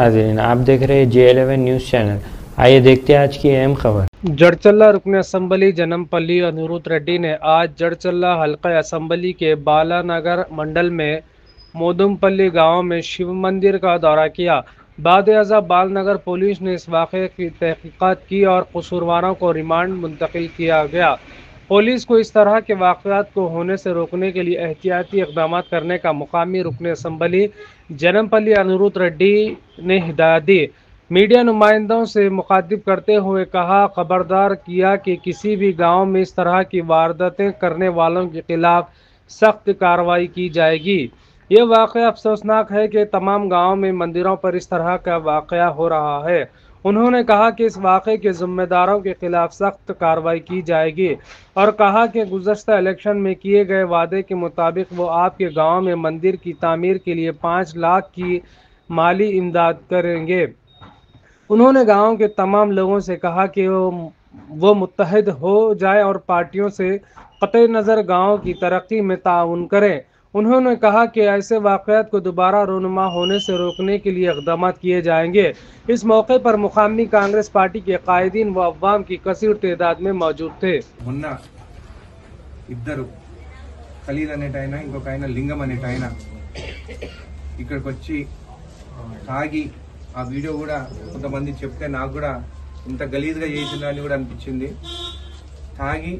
नाज़रीन, आप देख रहे हैं J11 न्यूज़ चैनल। आइए देखते हैं आज की अहम खबर। जड़चल्ला रुकन असम्बली जनमपल्ली अनिरुद्ध रेड्डी ने आज जड़चल्ला हल्का असम्बली के बालानगर मंडल में मोदुमपल्ली गांव में शिव मंदिर का दौरा किया। बाद अज़ा बालनगर पुलिस ने इस वाक़े की तहकीकात की और कसूरवारों को रिमांड मुंतकिल किया गया। पुलिस को इस तरह के वाक़यात को होने से रोकने के लिए एहतियाती इक़दाम करने का मुकामी रुकन असम्बली जनमपल्ली अनिरुद्ध रेड्डी ने हिदायत दी। मीडिया नुमाइंदों से मुखातिब करते हुए कहा, खबरदार किया कि किसी भी गांव में इस तरह की वारदातें करने वालों के खिलाफ सख्त कार्रवाई की जाएगी। ये वाक़या अफसोसनाक है कि तमाम गांव में मंदिरों पर इस तरह का वाक़या हो रहा है। उन्होंने कहा कि इस वाक़े के ज़िम्मेदारों के खिलाफ सख्त कार्रवाई की जाएगी और कहा कि गुज़श्ता इलेक्शन में किए गए वादे के मुताबिक वो आपके गाँव में मंदिर की तामीर के लिए 5 लाख की माली इमदाद करेंगे। उन्होंने गांव के तमाम लोगों से कहा कि वो मुत्तहिद हो जाए और पार्टियों से क़त्ई नज़र गांव की तरक्की में ताउन करें। उन्होंने कहा कि ऐसे वाक़यात को दोबारा रूनुमा होने से रोकने के लिए इक़दाम किए जाएंगे। इस मौके पर मुकामी कांग्रेस पार्टी के कायदीन व अवाम की कसीर तादाद में मौजूद थे। ఇద్దరు ఖలీల్ అనేటైనా ఇంకొక ఆయన లింగం అనేటైనా ఇక్కడికి వచ్చి తాగి ఆ వీడియో కూడా కొంతమంది చెప్తే నాకు కూడా ఇంత గలీజ్గా చేసిన దాన్ని కూడా అనిపించింది। తాగి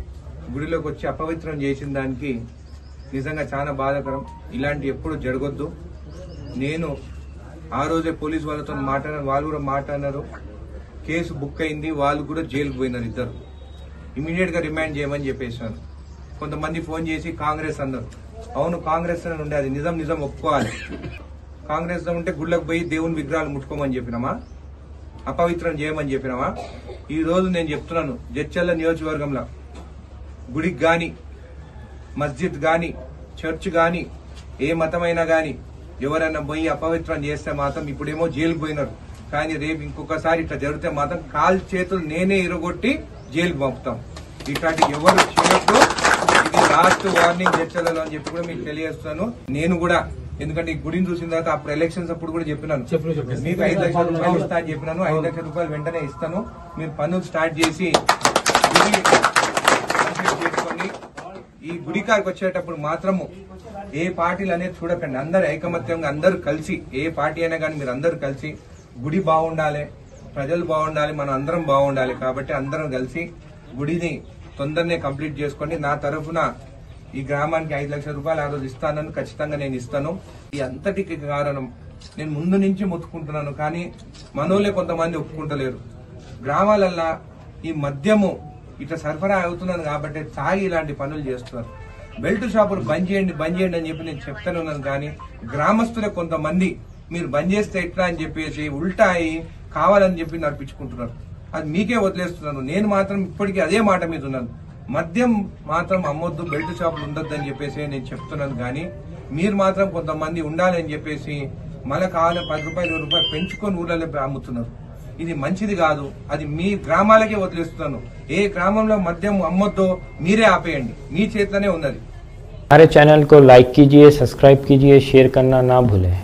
గుడిలోకి వచ్చి అపవిత్రం చేసిన దానికి నిజంగా చాలా బాధాకరం। ఇలాంటి ఎప్పుడు జరగొద్దు। నేను ఆ రోజే పోలీసు వాళ్ళతో మాట్లాడాను, వాళ్ళు కూడా మాట్లాడారు, కేసు బుక్ అయింది, వాళ్ళు కూడా జైలుకు పోయినారు ఇద్దరు। ఇమీడియట్ గా రిమాండ్ చేయమని చెప్పేసాను। కొంతమంది ఫోన్ చేసి కాంగ్రెస్ అన్నారు, అవును కాంగ్రెస్ అని ఉండే, అది నిజం ఒప్పుకోవాలి। కాంగ్రెస్ లో ఉంటే గుళ్ళకు పోయి దేవుని విగ్రహాలు ముట్టుకోమని చెప్పినామా, అపవిత్రం చేయమని చెప్పినామా? ఈ రోజు నేను చెప్తున్నాను, జడ్చర్ల నియోజకవర్గంలో గుడికి గాని, మస్జిద్ గాని, చర్చ్ గాని, ఏ మతమైనా గాని ఎవరైనా పోయి అపవిత్రం చేస్తే మాత్రం ఇప్పుడేమో జైలుకు పోయినారు, కానీ రేపు ఇంకొకసారి ఇట్లా జరిగితే మాత్రం కాలు చేతులు నేనే ఇరగొట్టి జైలుకు పంపుతాం। ఇట్లాంటి ఎవరు చేయొద్దు। ఇది లాస్ట్ వార్నింగ్ జడ్చర్లలో అని చెప్పి కూడా మీకు తెలియజేస్తాను। నేను కూడా ఎందుకంటే ఈ గుడిని చూసిన తర్వాత అప్పుడు ఎలక్షన్స్ అప్పుడు కూడా చెప్పినాను, మీకు 5 లక్షల రూపాయలు ఇస్తా అని చెప్పినాను। 5 లక్షల రూపాయలు వెంటనే ఇస్తాను, మీరు పనులు స్టార్ట్ చేసి గుడి కంప్లీట్ చేసుకొని ఈ గుడి కాడికి వచ్చేటప్పుడు మాత్రము ఏ పార్టీలు అనేది చూడకండి, అందరు ఐకమత్యంగా అందరు కలిసి, ఏ పార్టీ అయినా కానీ మీరు అందరు కలిసి గుడి బాగుండాలి, ప్రజలు బాగుండాలి, మనం అందరం బాగుండాలి। కాబట్టి అందరం కలిసి గుడిని తొందరనే కంప్లీట్ చేసుకోండి। నా తరఫున ఈ గ్రామానికి 5 లక్షల రూపాయలు ఆ రోజు ఇస్తానని ఖచ్చితంగా నేను ఇస్తాను। ఈ అంతటికి కారణం నేను ముందు నుంచి మొత్తుకుంటున్నాను, కానీ మనోళ్ళే కొంతమంది ఒప్పుకుంటలేరు। గ్రామాలల్లా ఈ మద్యము ఇట్లా సరఫరా అవుతున్నాను కాబట్టి తాగి ఇలాంటి పనులు చేస్తున్నారు। బెల్ట్ షాపులు బంద్ చేయండి అని చెప్పి నేను చెప్తానే ఉన్నాను, కానీ గ్రామస్తులే కొంతమంది మీరు బంద్ చేస్తే ఎట్లా అని చెప్పేసి ఉల్టా అయి కావాలని చెప్పి నడిపించుకుంటున్నారు। అది మీకే వదిలేస్తున్నాను। నేను మాత్రం ఇప్పటికీ అదే మాట మీద ఉన్నాను, మద్యం మాత్రం అమ్మొద్దు, బెల్ట్ షాపులు ఉండొద్దు అని చెప్పేసి నేను చెప్తున్నాను, కానీ మీరు మాత్రం కొంతమంది ఉండాలని చెప్పేసి మళ్ళీ కావాలని 10 రూపాయలు 20 రూపాయలు పెంచుకొని ఊళ్ళలో అమ్ముతున్నారు। ఇది మంచిది కాదు, అది మీ గ్రామాలకే వదిలేస్తున్నాను। ఏ గ్రామంలో మద్యం అమ్మొద్దో మీరే ఆపేయండి, మీ చేతిలోనే ఉన్నది। हमारे चैनल को लाइक कीजिए, सब्सक्राइब कीजिए, शेयर करना ना भूलें।